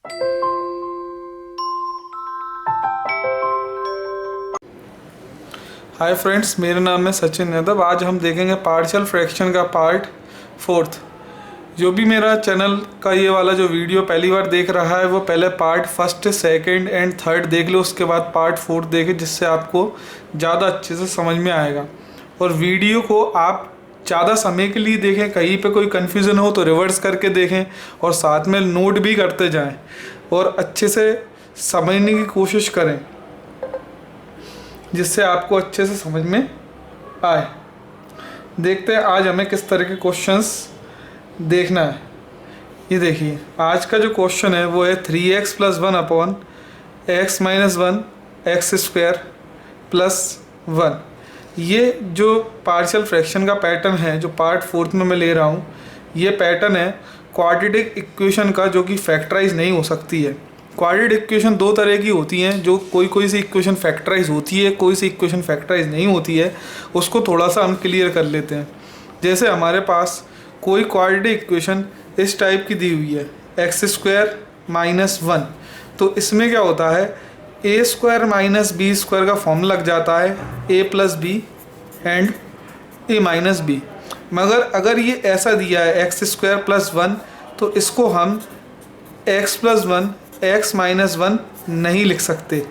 Hi friends, मेरा नाम है सचिन यादव। आज हम देखेंगे पार्शियल फ्रैक्शन का पार्ट 4। जो भी मेरा चैनल का ये वाला जो वीडियो पहली बार देख रहा है वो पहले पार्ट 1, 2 एंड 3 देख लो, उसके बाद पार्ट 4 देखे, जिससे आपको ज़्यादा अच्छे से समझ में आएगा। और वीडियो को आप ज़्यादा समय के लिए देखें, कहीं पे कोई कन्फ्यूज़न हो तो रिवर्स करके देखें और साथ में नोट भी करते जाएं और अच्छे से समझने की कोशिश करें, जिससे आपको अच्छे से समझ में आए। देखते हैं आज हमें किस तरह के क्वेश्चंस देखना है। ये देखिए, आज का जो क्वेश्चन है वो है 3x + 1 अपॉन x - 1 x² + 1। ये जो पार्शियल फ्रैक्शन का पैटर्न है जो पार्ट 4 में मैं ले रहा हूँ, ये पैटर्न है क्वाड्रेटिक इक्वेशन का, जो कि फैक्टराइज नहीं हो सकती है। क्वाड्रेटिक इक्वेशन दो तरह की होती हैं, जो कोई सी इक्वेशन फैक्टराइज होती है, कोई सी इक्वेशन फैक्टराइज नहीं होती है। उसको थोड़ा सा हम क्लियर कर लेते हैं। जैसे हमारे पास कोई क्वाड्रेटिक इक्वेशन इस टाइप की दी हुई है, x² - 1, तो इसमें क्या होता है, a² - b² का फॉर्म लग जाता है a + b and a - b। मगर अगर ये ऐसा दिया है x² + 1, तो इसको हम x + 1 x - 1 नहीं लिख सकते।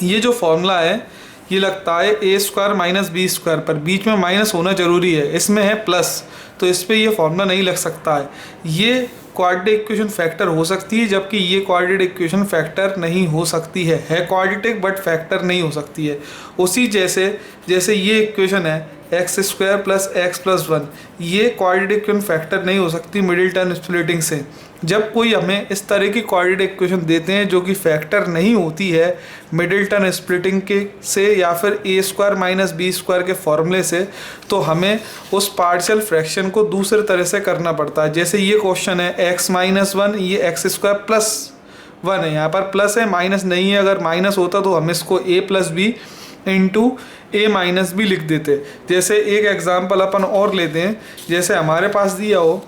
ये जो फॉर्मूला है ये लगता है a² - b² पर, बीच में माइनस होना जरूरी है, इसमें है प्लस, तो इस पर ये फॉर्मूला नहीं लग सकता है। ये क्वाड्रेटिक इक्वेशन फैक्टर हो सकती है, जबकि ये क्वाड्रेटिक इक्वेशन फैक्टर नहीं हो सकती है क्वाड्रेटिक बट फैक्टर नहीं हो सकती है। उसी जैसे ये इक्वेशन है x² + x + 1, ये क्वाड्रेटिक इक्वेशन फैक्टर नहीं हो सकती मिडिल टर्म स्प्लिटिंग से। जब कोई हमें इस तरह की क्वाड्रेटिक इक्वेशन देते हैं जो कि फैक्टर नहीं होती है मिडिल टर्म स्प्लिटिंग के से या फिर a² - b² के फॉर्मूले से, तो हमें उस पार्शियल फ्रैक्शन को दूसरे तरह से करना पड़ता है। जैसे ये क्वेश्चन है x - 1, ये x² + 1 है, यहाँ पर प्लस है, माइनस नहीं है। अगर माइनस होता तो हम इसको a + b into a - b लिख देते। जैसे एक एग्जाम्पल अपन और लेते हैं, जैसे हमारे पास दिया हो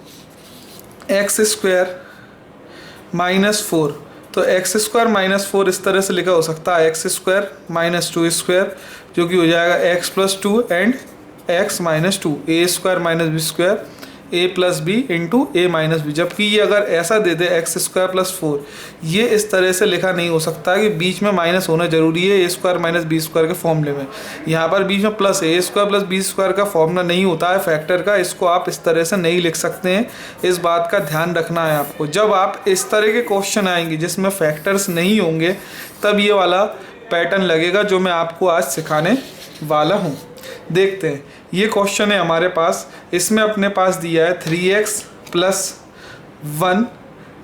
x² - 4, तो x² - 4 इस तरह से लिखा हो सकता है x² - 2², जो कि हो जाएगा x + 2 and x - 2, a² - b² a + b into a - b। जबकि ये अगर ऐसा दे दे x² + 4, ये इस तरह से लिखा नहीं हो सकता कि बीच में माइनस होना जरूरी है a² - b² के फॉर्मूले में। यहाँ पर बीच में प्लस है, a² + b² का फॉर्मूला नहीं होता है फैक्टर का, इसको आप इस तरह से नहीं लिख सकते हैं। इस बात का ध्यान रखना है आपको। जब आप इस तरह के क्वेश्चन आएंगे जिसमें फैक्टर्स नहीं होंगे, तब ये वाला पैटर्न लगेगा जो मैं आपको आज सिखाने वाला हूँ। देखते हैं, ये क्वेश्चन है हमारे पास। इसमें अपने पास दिया है 3x + 1,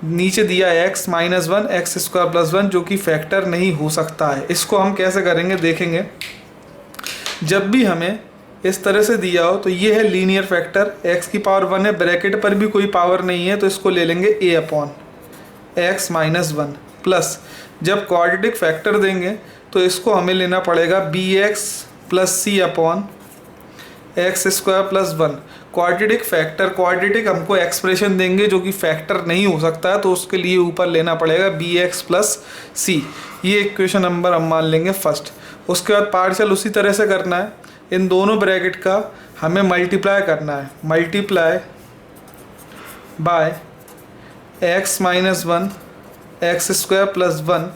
नीचे दिया है x - 1 x² + 1, जो कि फैक्टर नहीं हो सकता है। इसको हम कैसे करेंगे देखेंगे। जब भी हमें इस तरह से दिया हो तो ये है लीनियर फैक्टर, x की पावर 1 है, ब्रैकेट पर भी कोई पावर नहीं है, तो इसको ले लेंगे a/x - 1 प्लस, जब क्वाड्रेटिक फैक्टर देंगे तो इसको हमें लेना पड़ेगा bx + c upon x² + 1। Quadratic factor, quadratic हमको एक्सप्रेशन देंगे जो कि फैक्टर नहीं हो सकता है, तो उसके लिए ऊपर लेना पड़ेगा bx + c। ये इक्वेशन नंबर हम मान लेंगे फर्स्ट। उसके बाद पार्शियल उसी तरह से करना है, इन दोनों ब्रैकेट का हमें मल्टीप्लाई करना है, multiply by x - 1 x² + 1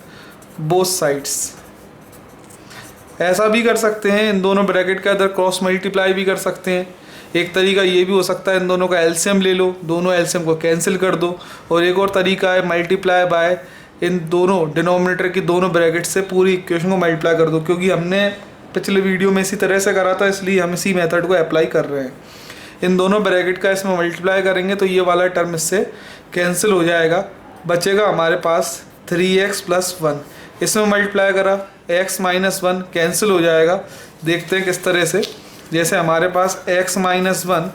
both sides. ऐसा भी कर सकते हैं, इन दोनों ब्रैकेट का इधर क्रॉस मल्टीप्लाई भी कर सकते हैं। एक तरीका ये भी हो सकता है, इन दोनों का एलसीएम ले लो, दोनों एलसीएम को कैंसिल कर दो। और एक और तरीका है मल्टीप्लाई बाय इन दोनों डिनोमिनेटर की दोनों ब्रैकेट से पूरी इक्वेशन को मल्टीप्लाई कर दो। क्योंकि हमने पिछले वीडियो में इसी तरह से करा था, इसलिए हम इसी मेथड को अप्लाई कर रहे हैं। इन दोनों ब्रैकेट का इसमें मल्टीप्लाई करेंगे तो ये वाला टर्म इससे कैंसिल हो जाएगा, बचेगा हमारे पास 3x + 1। इसमें मल्टीप्लाई करा, x - 1 कैंसिल हो जाएगा। देखते हैं किस तरह से। जैसे हमारे पास x - 1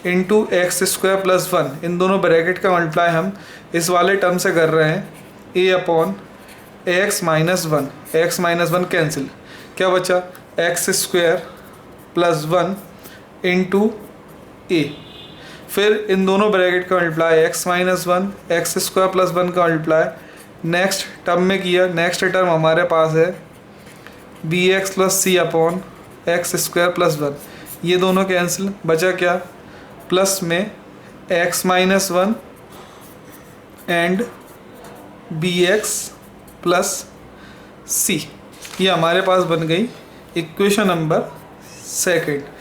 इंटू x² + 1, इन दोनों ब्रैकेट का मल्टीप्लाई हम इस वाले टर्म से कर रहे हैं, a/x - 1, x - 1 कैंसिल, क्या बचा x² + 1 इंटू a। फिर इन दोनों ब्रैकेट का multiply x minus one, x square plus one का मल्टीप्लाई नेक्स्ट टर्म में किया। नेक्स्ट टर्म हमारे पास है b x plus c upon x square plus one, ये दोनों कैंसिल, बचा क्या प्लस में x minus one and b x plus c, ये हमारे पास बन गई इक्वेशन नंबर सेकंड।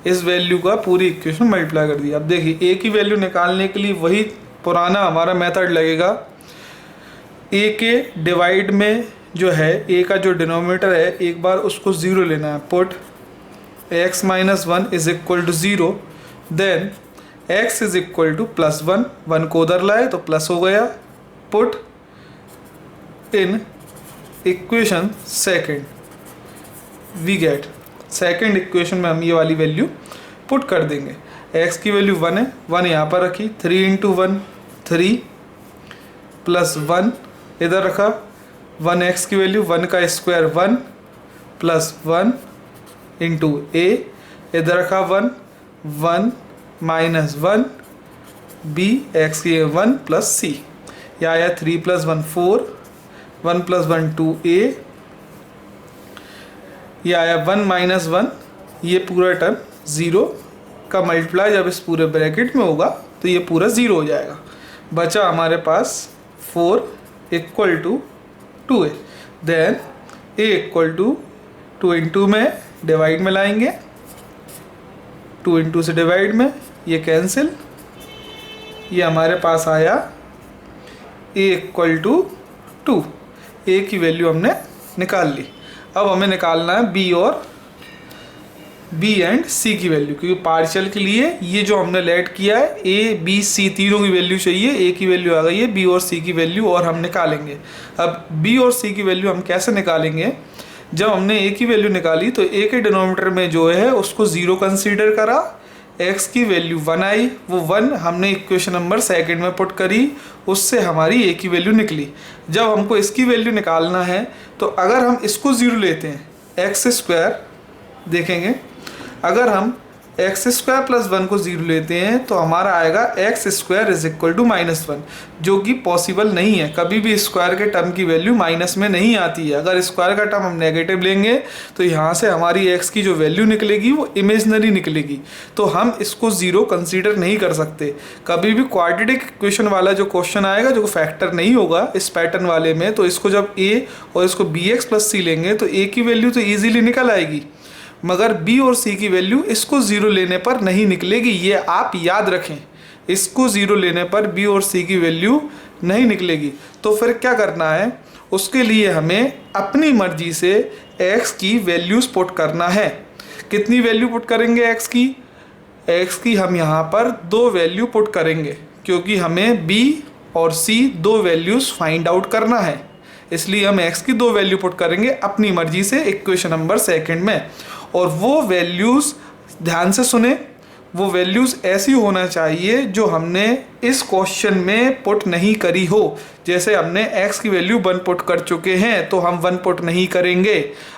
इस वैल्यू का पूरी इक्वेशन मल्टीप्लाई कर दिया। अब देखिए a की वैल्यू निकालने के लिए वही पुराना हमारा मेथड लगेगा। a के डिवाइड में जो है a का जो डिनोमिनेटर है एक बार उसको ज़ीरो लेना है। Put x minus one is equal to zero, then x is equal to plus one, one को उधर लाए तो प्लस हो गया। Put in equation second, we get second equation में हम ये वाली वैल्यू पुट कर देंगे। x की वैल्यू वन है, वन यहाँ पर रखी, 3 इंटू वन 3 प्लस वन इधर रखा, 1x की वैल्यू वन का स्क्वायर 1 प्लस 1 इंटू a इधर रखा 1, 1 माइनस 1 b x की 1 प्लस c, यह आया 3 प्लस 1 4, 1 प्लस 1 2a, ये आया 1 माइनस 1, ये पूरा टर्म ज़ीरो का मल्टीप्लाई जब इस पूरे ब्रैकेट में होगा तो ये पूरा ज़ीरो हो जाएगा। बचा हमारे पास 4 equal to 2a, then a equal to 2 into में डिवाइड में लाएंगे, 2 इंटू से डिवाइड में ये कैंसिल, ये हमारे पास आया a इक्वल टू 2, a की वैल्यू हमने निकाल ली। अब हमें निकालना है b और b एंड c की वैल्यू, क्योंकि पार्शियल के लिए ये जो हमने लेट किया है a b c तीनों की वैल्यू चाहिए। a की वैल्यू आ गई है, b और c की वैल्यू और हम निकालेंगे। अब b और c की वैल्यू हम कैसे निकालेंगे, जब हमने a की वैल्यू निकाली तो a के डिनोमिनेटर में जो है उसको ज़ीरो कंसीडर करा, x की वैल्यू 1 आई, वो 1 हमने इक्वेशन नंबर सेकंड में पुट करी, उससे हमारी a की वैल्यू निकली। जब हमको इसकी वैल्यू निकालना है तो अगर हम इसको ज़ीरो लेते हैं एक्स स्क्वायर, देखेंगे अगर हम एक्स स्क्वायर प्लस वन को ज़ीरो लेते हैं तो हमारा आएगा x square is equal to minus one, जो कि पॉसिबल नहीं है। कभी भी स्क्वायर के टर्म की वैल्यू माइनस में नहीं आती है। अगर स्क्वायर का टर्म हम नेगेटिव लेंगे तो यहाँ से हमारी एक्स की जो वैल्यू निकलेगी वो इमेजनरी निकलेगी, तो हम इसको ज़ीरो कंसीडर नहीं कर सकते। कभी भी क्वाड्रेटिक इक्वेशन वाला जो क्वेश्चन आएगा जो फैक्टर नहीं होगा इस पैटर्न वाले में, तो इसको जब a और इसको बी एक्स प्लस सी लेंगे तो a की वैल्यू तो ईजिली निकल आएगी, मगर b और c की वैल्यू इसको ज़ीरो लेने पर नहीं निकलेगी। ये आप याद रखें, इसको ज़ीरो लेने पर b और c की वैल्यू नहीं निकलेगी। तो फिर क्या करना है, उसके लिए हमें अपनी मर्जी से x की वैल्यूज़ पुट करना है। कितनी वैल्यू पुट करेंगे x की? x की हम यहाँ पर 2 वैल्यू पुट करेंगे, क्योंकि हमें b और c 2 वैल्यूज़ फाइंड आउट करना है, इसलिए हम x की 2 वैल्यू पुट करेंगे अपनी मर्जी से इक्वेशन नंबर सेकंड में। और वो वैल्यूज़ ध्यान से सुने, वो वैल्यूज़ ऐसी होना चाहिए जो हमने इस क्वेश्चन में पुट नहीं करी हो। जैसे हमने x की वैल्यू 1 पुट कर चुके हैं तो हम 1 पुट नहीं करेंगे,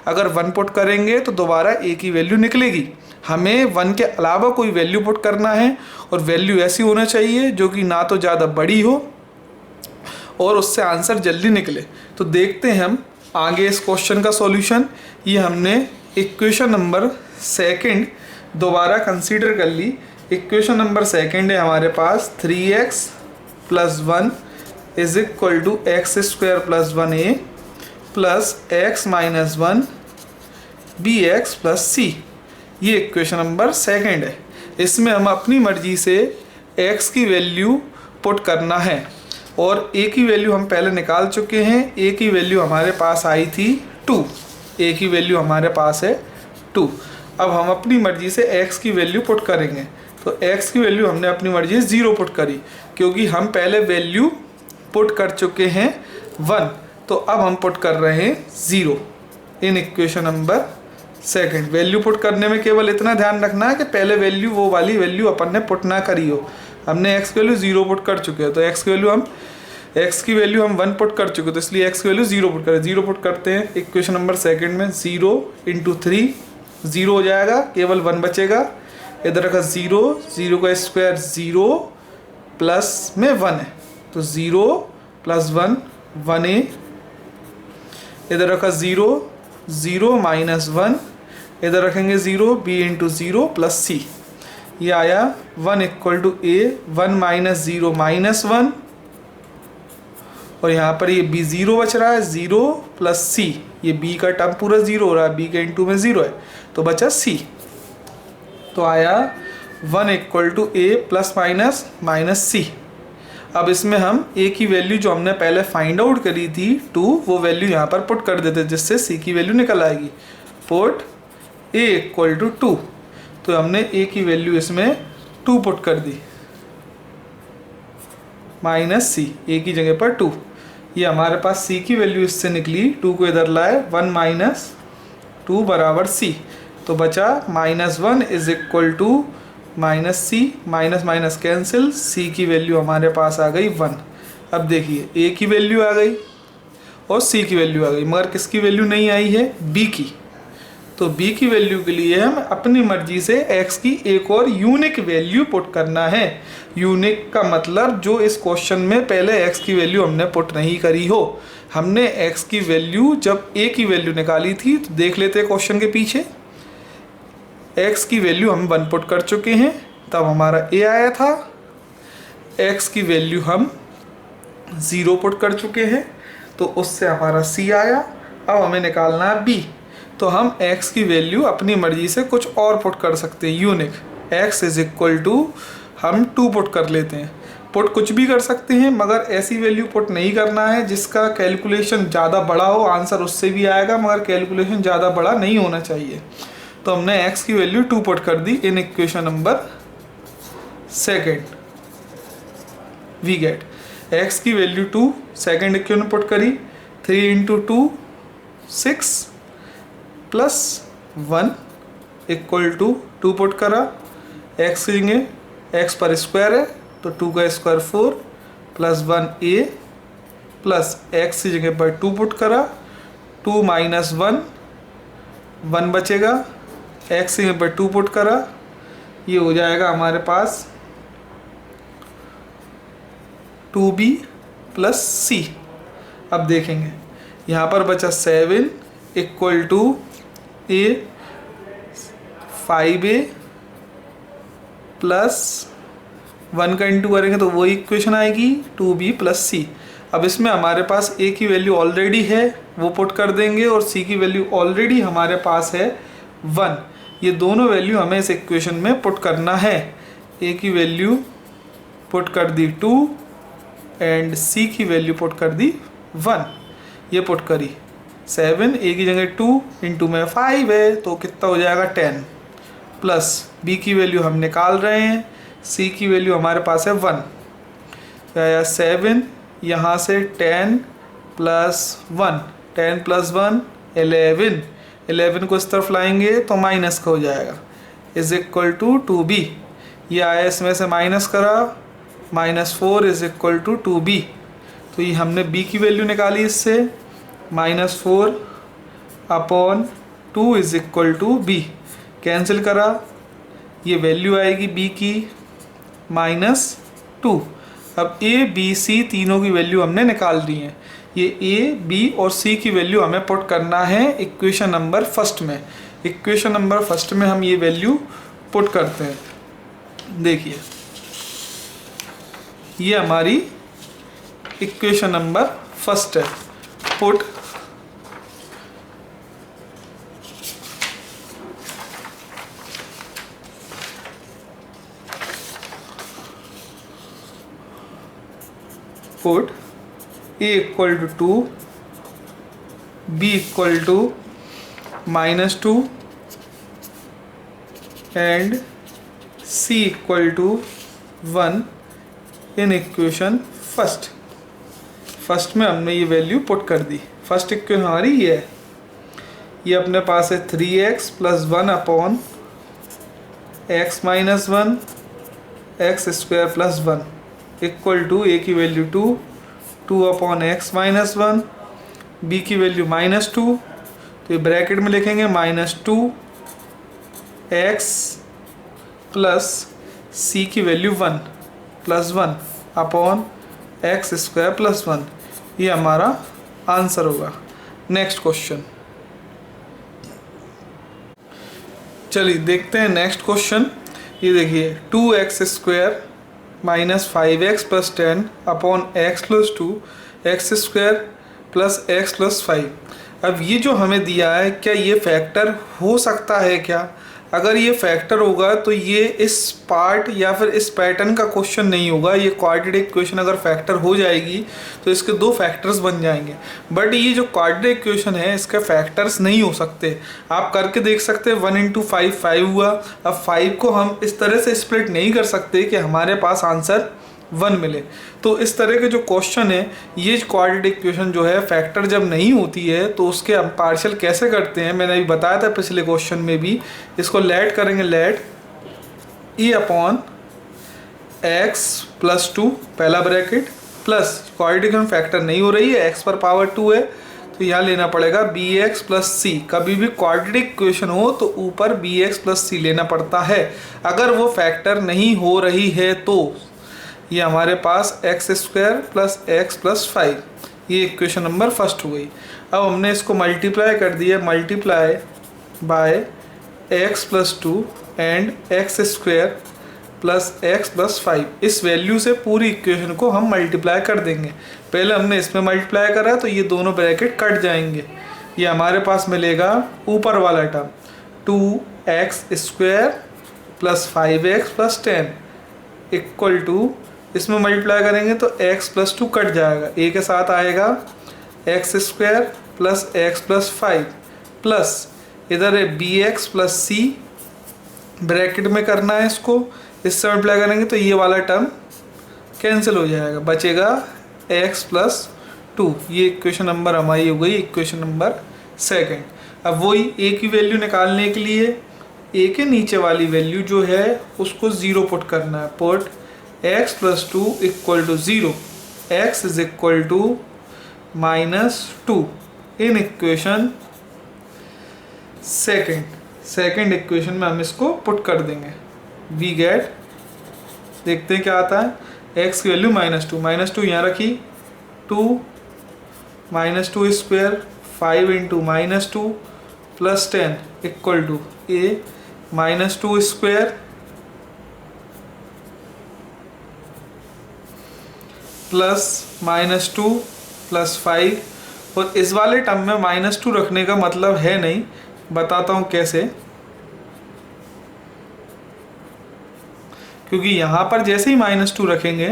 अगर 1 पुट करेंगे तो दोबारा a की वैल्यू निकलेगी। हमें 1 के अलावा कोई वैल्यू पुट करना है, और वैल्यू ऐसी होना चाहिए जो कि ना तो ज़्यादा बड़ी हो और उससे आंसर जल्दी निकले। तो देखते हैं हम आगे इस क्वेश्चन का सॉल्यूशन। ये हमने इक्वेशन नंबर सेकंड दोबारा कंसीडर कर ली। इक्वेशन नंबर सेकंड है हमारे पास 3x plus 1 is equal to x square plus 1a plus x minus 1 b x plus c. ये इक्वेशन नंबर सेकंड है। इसमें हम अपनी मर्जी से x की वैल्यू पुट करना है, और a की वैल्यू हम पहले निकाल चुके हैं। a की वैल्यू हमारे पास आई थी 2, a की वैल्यू हमारे पास है 2। अब हम अपनी मर्जी से x की वैल्यू पुट करेंगे, तो x की वैल्यू हमने अपनी मर्जी से 0 पुट करी, क्योंकि हम पहले वैल्यू पुट कर चुके हैं 1, तो अब हम पुट कर रहे हैं 0 in equation number second. Value put करने में केवल इतना ध्यान रखना है कि पहले वैल्यू वो वाली वैल्यू अपन ने पुट ना करी हो। हमने x की वैल्यू 0 पुट कर चुके हैं, तो x की वैल्यू हम 1 पुट कर चुके, तो इसलिए x की वैल्यू 0 पुट करें। 0 पुट करते हैं इक्वेशन नंबर सेकंड में, 0 इंटू 3 0 हो जाएगा, केवल 1 बचेगा। इधर रखा 0, 0 का स्क्वायर 0 प्लस में 1 है तो 0 प्लस 1 1a, इधर रखा 0, 0 माइनस 1, इधर रखेंगे 0, b इंटू 0 प्लस c, ये आया 1 equal to a, 1 minus 0 minus 1, और यहाँ पर ये b 0 बच रहा है, 0 प्लस c, ये b का टर्म पूरा 0 हो रहा है, b के इंटू में 0 है तो बचा c, तो आया 1 equal to a plus minus minus c। अब इसमें हम a की वैल्यू जो हमने पहले फाइंड आउट करी थी 2, वो वैल्यू यहाँ पर पुट कर देते जिससे c की वैल्यू निकल आएगी। पुट a इक्वल टू 2, तो हमने a की वैल्यू इसमें 2 पुट कर दी, माइनस c, a की जगह पर 2, ये हमारे पास c की वैल्यू इससे निकली, 2 को इधर लाए, 1 माइनस 2 बराबर c, तो बचा -1 is equal to minus c, minus minus cancel, c की वैल्यू हमारे पास आ गई 1। अब देखिए a की वैल्यू आ गई और c की वैल्यू आ गई, मगर किसकी वैल्यू नहीं आई है, b की। तो b की वैल्यू के लिए हम अपनी मर्जी से x की एक और यूनिक वैल्यू पुट करना है। यूनिक का मतलब जो इस क्वेश्चन में पहले x की वैल्यू हमने पुट नहीं करी हो। हमने x की वैल्यू जब a की वैल्यू निकाली थी, तो देख लेते हैं क्वेश्चन के पीछे, x की वैल्यू हम 1 पुट कर चुके हैं, तब हमारा a आया था, x की वैल्यू हम 0 पुट कर चुके हैं तो उससे हमारा c आया। अब हमें निकालना है b, तो हम x की वैल्यू अपनी मर्जी से कुछ और पुट कर सकते हैं, unique, x is equal to हम 2 पुट कर लेते हैं। पुट कुछ भी कर सकते हैं मगर ऐसी वैल्यू पुट नहीं करना है जिसका कैलकुलेशन ज़्यादा बड़ा हो, आंसर उससे भी आएगा मगर कैलकुलेशन ज़्यादा बड़ा नहीं होना चाहिए। तो हमने x की वैल्यू 2 पुट कर दी in equation number 2, we get x की वैल्यू 2, सेकेंड इक्वेशन पुट करी, 3 into 2 6 plus 1 equal to 2 put करा, x की जगह x पर स्क्वायर है तो 2 का square 4 plus 1a plus x की जगह पर 2 पुट करा, 2 माइनस 1, 1 बचेगा, x की जगह पर 2 पुट करा, ये हो जाएगा हमारे पास 2b प्लस c। अब देखेंगे यहाँ पर बचा 7 equal to a 5a plus 1 का इंटू करेंगे तो वही इक्वेशन आएगी 2b प्लस c। अब इसमें हमारे पास a की वैल्यू ऑलरेडी है, वो पुट कर देंगे, और c की वैल्यू ऑलरेडी हमारे पास है 1। ये दोनों वैल्यू हमें इस इक्वेशन में पुट करना है। a की वैल्यू पुट कर दी 2 एंड c की वैल्यू पुट कर दी 1, ये पुट करी 7, a की जगह 2 इंटू में 5 है तो कितना हो जाएगा 10, प्लस b की वैल्यू हम निकाल रहे हैं, c की वैल्यू हमारे पास है 1, तो आया 7, यहाँ से 10 प्लस 1, 10 प्लस 1 11, 11 को इस तरफ लाएंगे तो माइनस का हो जाएगा, इज इक्वल टू 2b, ये आया इसमें से माइनस करा, -4 इज इक्वल टू 2b, तो ये हमने b की वैल्यू निकाली इससे, -4 upon 2 is equal to b, cancel करा, ये वैल्यू आएगी b की -2। अब a b c तीनों की वैल्यू हमने निकाल दी है, ये a b और c की वैल्यू हमें पुट करना है इक्वेशन नंबर फर्स्ट में। इक्वेशन नंबर फर्स्ट में हम ये वैल्यू पुट करते हैं, देखिए ये हमारी इक्वेशन नंबर फर्स्ट है। Put put a equal to 2, b equal to -2 and c equal to 1 in equation first में हमने ये वैल्यू पुट कर दी। फर्स्ट इक्वेशन हमारी ये है, ये अपने पास है 3x plus 1 upon x minus 1 x square plus 1 equal to a की value 2, 2 upon x minus 1, b की वैल्यू -2, तो ये ब्रैकेट में लिखेंगे -2 x प्लस सी की value 1 plus 1 upon x square plus 1, ये हमारा आंसर होगा। नेक्स्ट क्वेश्चन, चलिए देखते हैं नेक्स्ट क्वेश्चन। ये देखिए 2x square minus 5x plus 10 upon x plus 2 x square plus x plus 5। अब ये जो हमें दिया है, क्या ये फैक्टर हो सकता है क्या? अगर ये फैक्टर होगा तो ये इस पार्ट या फिर इस पैटर्न का क्वेश्चन नहीं होगा। ये क्वाड्रेटिक इक्वेशन अगर फैक्टर हो जाएगी तो इसके दो फैक्टर्स बन जाएंगे, बट ये जो क्वाड्रेटिक इक्वेशन है इसके फैक्टर्स नहीं हो सकते। आप करके देख सकते हैं 1 इंटू 5 5 हुआ। अब 5 को हम इस तरह से स्प्लिट नहीं कर सकते कि हमारे पास आंसर 1 मिले। तो इस तरह के जो क्वेश्चन है, ये क्वाड्रेटिक इक्वेशन जो है फैक्टर जब नहीं होती है तो उसके हम पार्शियल कैसे करते हैं, मैंने अभी बताया था पिछले क्वेश्चन में भी। इसको लेट करेंगे, let e upon x plus 2 पहला bracket plus quadratic equation factor नहीं हो रही है, x पर पावर 2 है तो यहाँ लेना पड़ेगा bx प्लस सी। कभी भी क्वाड्रेटिक इक्वेशन हो तो ऊपर bx प्लस सी लेना पड़ता है। अगर वो फैक्टर नहीं हो रही है तो ये हमारे पास x square plus x plus 5, ये इक्वेशन नंबर फर्स्ट हो गई। अब हमने इसको मल्टीप्लाई कर दिया, multiply by x plus 2 and x square plus x plus 5। इस वैल्यू से पूरी इक्वेशन को हम मल्टीप्लाई कर देंगे। पहले हमने इसमें मल्टीप्लाई करा तो ये दोनों ब्रैकेट कट जाएंगे। ये हमारे पास मिलेगा ऊपर वाला term 2x square plus 5x plus 10 equal to, इसमें मल्टीप्लाई करेंगे तो x प्लस 2 कट जाएगा, a के साथ आएगा x square plus x plus 5 plus इधर है bx प्लस सी, ब्रैकेट में करना है इसको, इससे मल्टीप्लाई करेंगे तो ये वाला टर्म कैंसिल हो जाएगा, बचेगा x प्लस 2। ये इक्वेशन नंबर हमारी हो गई इक्वेशन नंबर सेकंड। अब वही a की वैल्यू निकालने के लिए a के नीचे वाली वैल्यू जो है उसको 0 पुट करना है। Put x plus 2 equal to 0, x is equal to -2 in equation second equation में हम इसको पुट कर देंगे। वी गेट, देखते हैं क्या आता है। x की वैल्यू -2 यहाँ रखी, 2 -2 square 5 into -2 plus 10 equal to a -2 square plus -2 plus 5। और इस वाले टर्म में -2 रखने का मतलब है नहीं, बताता हूँ कैसे। क्योंकि यहाँ पर जैसे ही -2 रखेंगे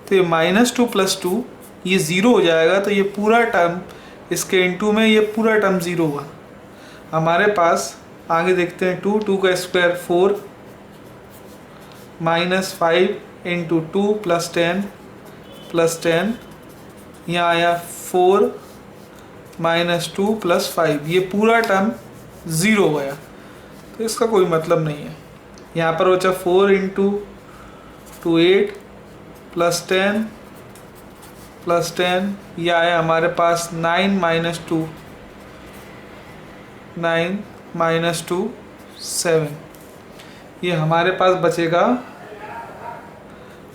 तो ये -2 प्लस 2 ये 0 हो जाएगा, तो ये पूरा टर्म इसके इनटू में ये पूरा टर्म 0 हुआ। हमारे पास आगे देखते हैं 2 का स्क्वायर 4 -5 इंटू 2 प्लस 10 प्लस 10, यहाँ आया 4 -2 प्लस 5, ये पूरा टर्म 0 हो गया, तो इसका कोई मतलब नहीं है। यहाँ पर बचा 4 इंटू 2 8 प्लस 10 प्लस 10, ये आया हमारे पास 9 -2 7। ये हमारे पास बचेगा,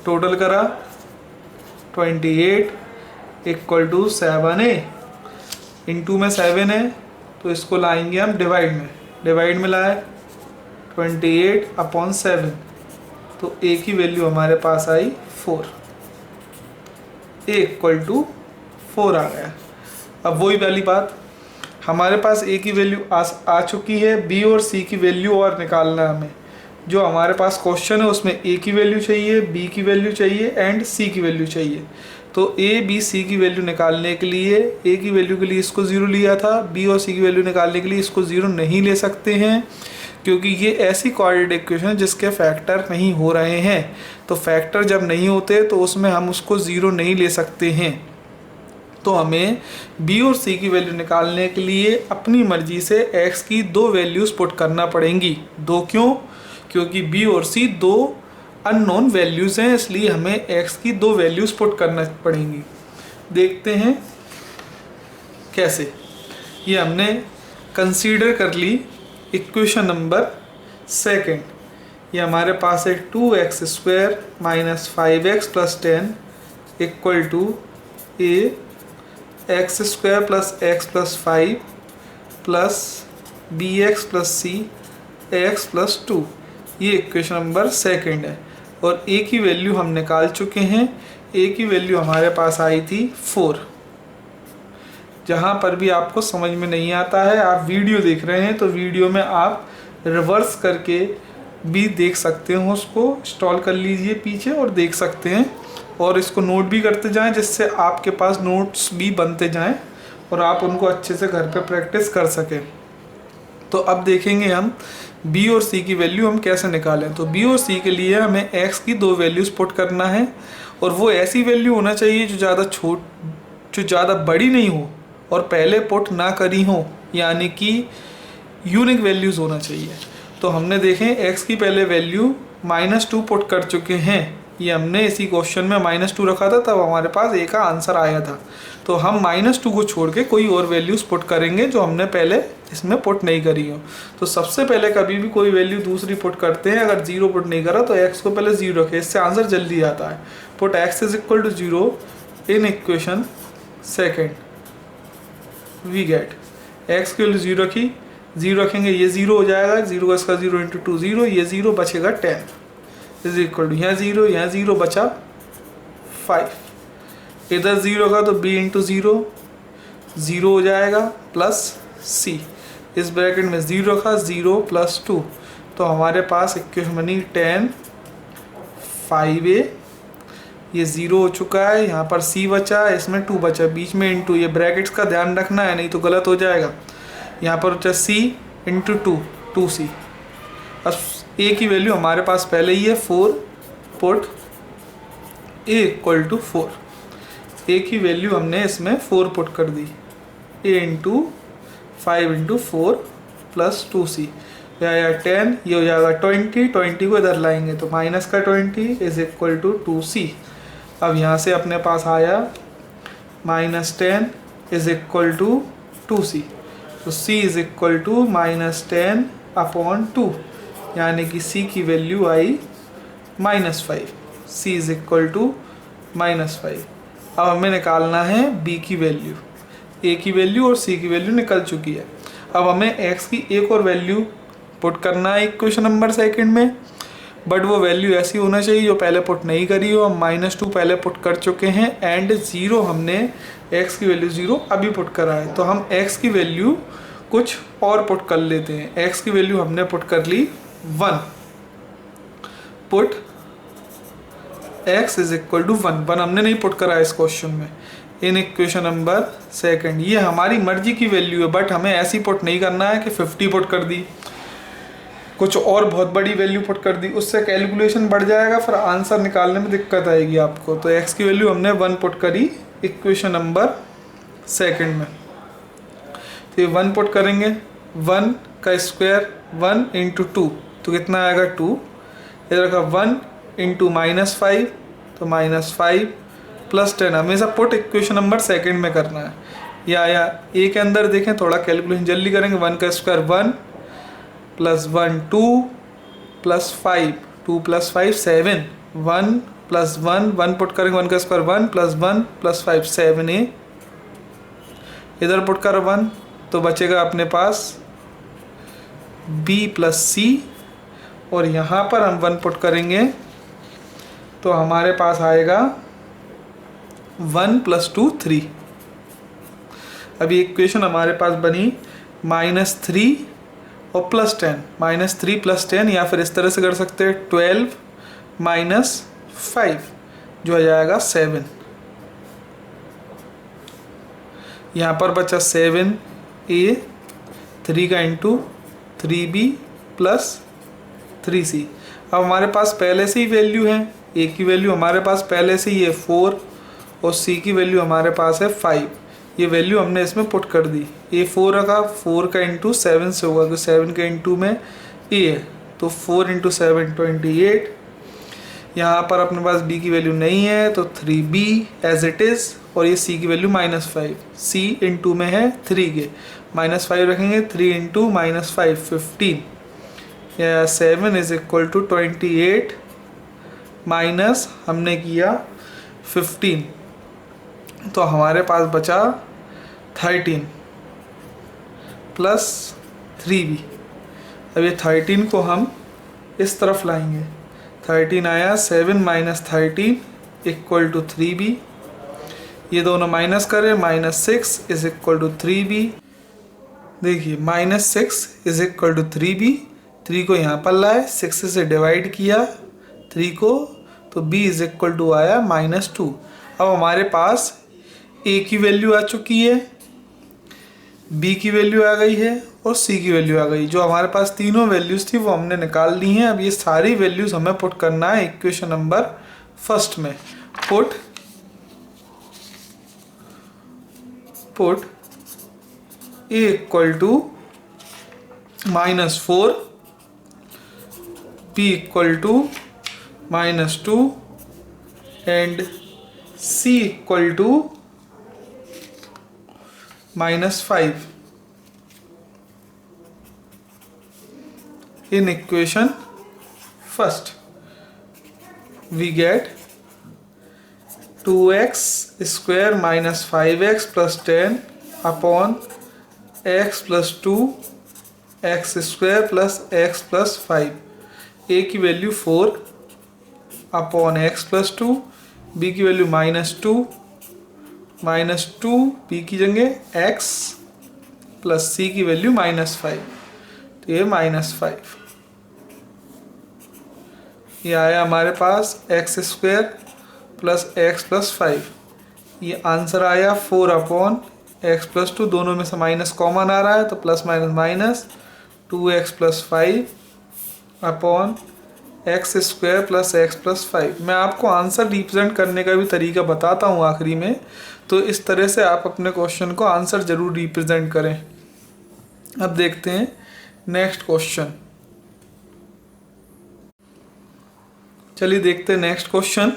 टोटल करा 28 इक्वल टू 7a, इंटू में 7 है तो इसको लाएंगे हम डिवाइड में लाए 28 अपॉन 7, तो a की वैल्यू हमारे पास आई 4, a इक्वल टू 4 आ गया। अब वही वाली बात, हमारे पास a की वैल्यू आ चुकी है, b और c की वैल्यू और निकालना है हमें। जो हमारे पास क्वेश्चन है उसमें a की वैल्यू चाहिए, b की वैल्यू चाहिए एंड c की वैल्यू चाहिए। तो a b c की वैल्यू निकालने के लिए a की वैल्यू के लिए इसको 0 लिया था, b और c की वैल्यू निकालने के लिए इसको 0 नहीं ले सकते हैं, क्योंकि ये ऐसी क्वाड्रेटिक इक्वेशन है जिसके फैक्टर नहीं हो रहे हैं। तो फैक्टर जब नहीं होते तो उसमें हम उसको 0 नहीं ले सकते हैं। तो हमें b और c की वैल्यू निकालने के लिए अपनी मर्जी से x की 2 वैल्यूज़ पुट करना पड़ेंगी। 2 क्यों? क्योंकि b और c 2 अननोन वैल्यूज़ हैं, इसलिए हमें x की 2 वैल्यूज़ पुट करना पड़ेंगी। देखते हैं कैसे। ये हमने कंसीडर कर ली इक्वेशन नंबर सेकंड, ये हमारे पास है 2x² minus 5x plus 10 equal to x² plus x plus 5 plus bx plus c x plus 2। ये इक्वेशन नंबर सेकंड है और a की वैल्यू हम निकाल चुके हैं। a की वैल्यू हमारे पास आई थी 4। जहाँ पर भी आपको समझ में नहीं आता है, आप वीडियो देख रहे हैं तो वीडियो में आप रिवर्स करके भी देख सकते हो, उसको इंस्टॉल कर लीजिए पीछे और देख सकते हैं और इसको नोट भी करते जाएं, जिससे आपके पास नोट्स भी बनते जाएं और आप उनको अच्छे से घर पे प्रैक्टिस कर सकें। तो अब देखेंगे हम b और c की वैल्यू हम कैसे निकालें। तो b और c के लिए हमें x की 2 वैल्यूज़ पुट करना है और वो ऐसी वैल्यू होना चाहिए जो ज़्यादा बड़ी नहीं हो और पहले पुट ना करी हो, यानी कि यूनिक वैल्यूज़ होना चाहिए। तो हमने देखें x की पहले वैल्यू -2 पुट कर चुके हैं। ये हमने इसी क्वेश्चन में -2 रखा था, तब हमारे पास a का आंसर आया था। तो हम -2 को छोड़ के कोई और वैल्यूज़ पुट करेंगे जो हमने पहले इसमें पुट नहीं करी हो। तो सबसे पहले कभी भी कोई वैल्यू दूसरी पुट करते हैं, अगर 0 पुट नहीं करा तो x को पहले 0 रखें, इससे आंसर जल्दी आता है। Put x is equal to 0 in equation second, we get x की वैल्यू 0 रखी, 0 रखेंगे, ये 0 हो जाएगा, 0 का इसका 0 इंटू 2 0, ये 0 बचेगा 10 इज इक्वल टू यहाँ 0 बचा 5। इधर 0 का तो b इंटू 0 0 हो जाएगा प्लस c, इस ब्रैकेट में 0 रखा, 0 प्लस 2, तो हमारे पास इक्वेशन बनी 10 5a, ये 0 हो चुका है, यहाँ पर c बचा, इसमें 2 बचा, बीच में इंटू, ये ब्रैकेट्स का ध्यान रखना है नहीं तो गलत हो जाएगा। यहाँ पर बचा c इंटू 2c। अब a की वैल्यू हमारे पास पहले ही है 4, put a equal to 4। a की वैल्यू हमने इसमें 4 पुट कर दी, a into 5 into 4 plus 2c, या 10, ये हो जाएगा 20 को इधर लाएंगे तो माइनस का 20 इज इक्वल टू 2c। अब यहाँ से अपने पास आया -10 इज इक्वल टू 2c, तो c is equal to -10 upon 2, यानी कि c की वैल्यू आई -5, c इज इक्वल टू -5। अब हमें निकालना है b की वैल्यू, a की वैल्यू और c की वैल्यू निकल चुकी है। अब हमें x की एक और वैल्यू पुट करना है इक्वेशन नंबर सेकंड में, बट वो वैल्यू ऐसी होना चाहिए जो पहले पुट नहीं करी हो। हम -2 पहले पुट कर चुके हैं एंड 0 हमने x की वैल्यू 0 अभी पुट करा है, तो हम x की वैल्यू कुछ और पुट कर लेते हैं। x की वैल्यू हमने पुट कर ली 1, put x is equal to 1 हमने नहीं पुट करा इस क्वेश्चन में, इन इक्वेशन नंबर सेकंड। ये हमारी मर्जी की वैल्यू है, बट हमें ऐसी पुट नहीं करना है कि 50 पुट कर दी, कुछ और बहुत बड़ी वैल्यू पुट कर दी, उससे कैलकुलेशन बढ़ जाएगा, फिर आंसर निकालने में दिक्कत आएगी आपको। तो x की वैल्यू हमने 1 पुट करी इक्वेशन नंबर सेकंड में, तो ये 1 पुट करेंगे, 1 का स्क्वायर 1 इंटू 2 तो कितना आएगा 2, इधर का 1 इंटू -5 तो -5 प्लस 10, हमेशा पुट इक्वेशन नंबर सेकंड में करना है। या ए के अंदर देखें, थोड़ा कैलकुलेशन जल्दी करेंगे, 1 का square 1 plus 1 2 plus 5 2 plus 5 7, 1 plus 1 put करेंगे, 1 का स्क्वायर 1 प्लस 5 7a, इधर पुट कर 1 तो बचेगा अपने पास b प्लस c, और यहाँ पर हम 1 पुट करेंगे तो हमारे पास आएगा 1 प्लस 2 3। अभी इक्वेशन हमारे पास बनी -3 और +10, -3 + 10, या फिर इस तरह से कर सकते हैं 12 - 5 जो आ जाएगा 7। यहाँ पर बचा 7a, 3 का इंटू 3b प्लस 3c। अब हमारे पास पहले से ही वैल्यू है, a की वैल्यू हमारे पास पहले से ही है 4 और c की वैल्यू हमारे पास है 5। ये वैल्यू हमने इसमें पुट कर दी, a 4 रखा, 4 का इंटू 7 से होगा, तो 7 के इंटू में a है, तो 4 इंटू 7 28। यहाँ पर अपने पास b की वैल्यू नहीं है तो 3b एज इट इज़, और ये c की वैल्यू -5, c इंटू में है 3 के, -5 रखेंगे, 3 इंटू -5 15, या 7 इज इक्वल टू 28 माइनस हमने किया 15, तो हमारे पास बचा 13 प्लस 3b। अब ये 13 को हम इस तरफ लाएंगे, 13 आया, 7 माइनस 13 इक्वल टू 3b, ये दोनों माइनस करें, -6 इज इक्वल टू 3b। देखिए -6 इज इक्वल टू 3b, 3 को यहाँ पर लाए, 6 से डिवाइड किया 3 को, तो b इज इक्वल टू आया -2। अब हमारे पास a की वैल्यू आ चुकी है, b की वैल्यू आ गई है और c की वैल्यू आ गई। जो हमारे पास तीनों वैल्यूज़ थी वो हमने निकाल ली हैं। अब ये सारी वैल्यूज़ हमें पुट करना है इक्वेशन नंबर फर्स्ट में। Put a equal to -4, b equal to -2 and c equal to -5 in equation first we get 2x square minus 5x plus 10 upon x plus 2 x square plus x plus 5। a की value 4 upon x plus 2, b की value -2 b की जगह x plus c की value -5, तो ये -5। ये आया हमारे पास x square plus x plus 5, ये आंसर आया 4 अपॉन x प्लस 2, दोनों में से माइनस कॉमन आ रहा है तो plus minus 2x plus 5 upon x square plus x plus 5। मैं आपको आंसर रिप्रेजेंट करने का भी तरीका बताता हूँ आखिरी में, तो इस तरह से आप अपने क्वेश्चन को आंसर ज़रूर रिप्रेजेंट करें। अब देखते हैं नेक्स्ट क्वेश्चन। चलिए देखते हैं नेक्स्ट क्वेश्चन।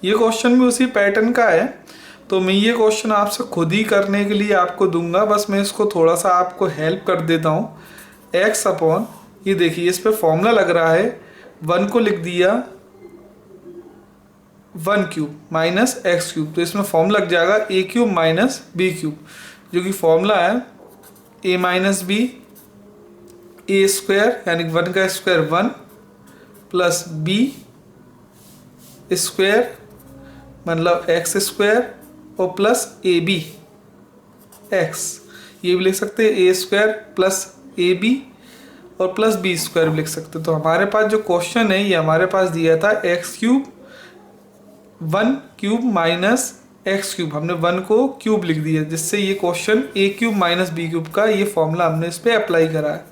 ये क्वेश्चन भी उसी पैटर्न का है, तो मैं ये क्वेश्चन आपसे खुद ही करने के लिए आपको दूंगा, बस मैं इसको थोड़ा सा आपको हेल्प कर देता हूँ। एक्स अपॉन, ये देखिए इस पर फॉर्मूला लग रहा है, 1 को लिख दिया 1 क्यूब माइनस एक्स क्यूब, तो इसमें फॉर्मूला लग जाएगा ए क्यूब माइनस बी क्यूब, जो कि फॉर्मूला है ए माइनस बी, ए स्क्वायर यानी 1 का स्क्वायर 1 प्लस बी स्क्वायर मतलब एक्स स्क्वायर और प्लस ए बी एक्स, ये भी लिख सकते हैं ए स्क्वायर प्लस ए बी और प्लस बी स्क्वायर भी लिख सकते हैं। तो हमारे पास जो क्वेश्चन है ये हमारे पास दिया था x cube 1 cube minus x cube, हमने 1 को क्यूब लिख दिया, जिससे ये क्वेश्चन ए क्यूब माइनस बी क्यूब का ये फॉर्मूला हमने इस पर अप्लाई करा है।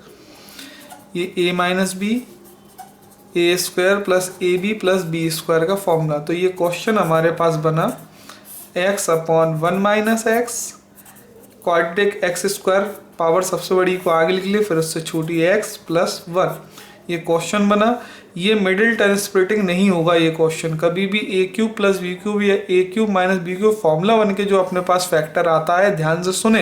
ये a minus b a square plus a b plus b square का फॉर्मूला। तो ये क्वेश्चन हमारे पास बना x upon 1 minus x, quadratic x square power सबसे बड़ी को आगे लिख लिए, फिर उससे छोटी एक्स प्लस 1, ये क्वेश्चन बना। ये मिडिल टर्म स्प्लिटिंग नहीं होगा, ये क्वेश्चन कभी भी a cube plus b cube या a cube minus b cube formula बन के जो अपने पास फैक्टर आता है, ध्यान से सुने,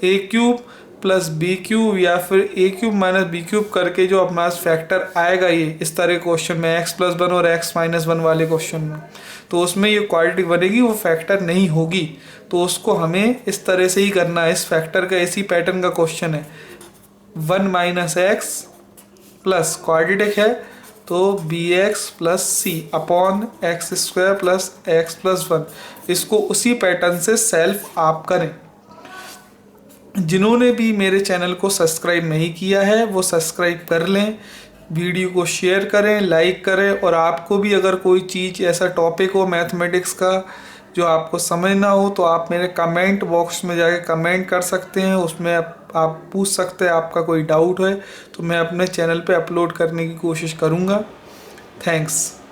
ए क्यूब प्लस बी क्यूब या फिर ए क्यूब माइनस बी क्यूब करके जो अपने पास फैक्टर आएगा ये इस तरह क्वेश्चन में एक्स प्लस 1 और एक्स माइनस 1 वाले क्वेश्चन में, तो उसमें ये क्वाड्रेटिक बनेगी, वो फैक्टर नहीं होगी। तो उसको हमें इस तरह से ही करना है। इस फैक्टर का इसी पैटर्न का क्वेश्चन है, 1 माइनस एक्स प्लस क्वाड्रेटिक है तो b x plus c upon x square plus x plus 1, इसको उसी पैटर्न से सेल्फ आप करें। जिन्होंने भी मेरे चैनल को सब्सक्राइब नहीं किया है वो सब्सक्राइब कर लें, वीडियो को शेयर करें, लाइक करें, और आपको भी अगर कोई चीज़ ऐसा टॉपिक हो मैथमेटिक्स का जो आपको समझना हो तो आप मेरे कमेंट बॉक्स में जाके कमेंट कर सकते हैं, उसमें आप पूछ सकते हैं, आपका कोई डाउट है तो मैं अपने चैनल पे अपलोड करने की कोशिश करूँगा। थैंक्स।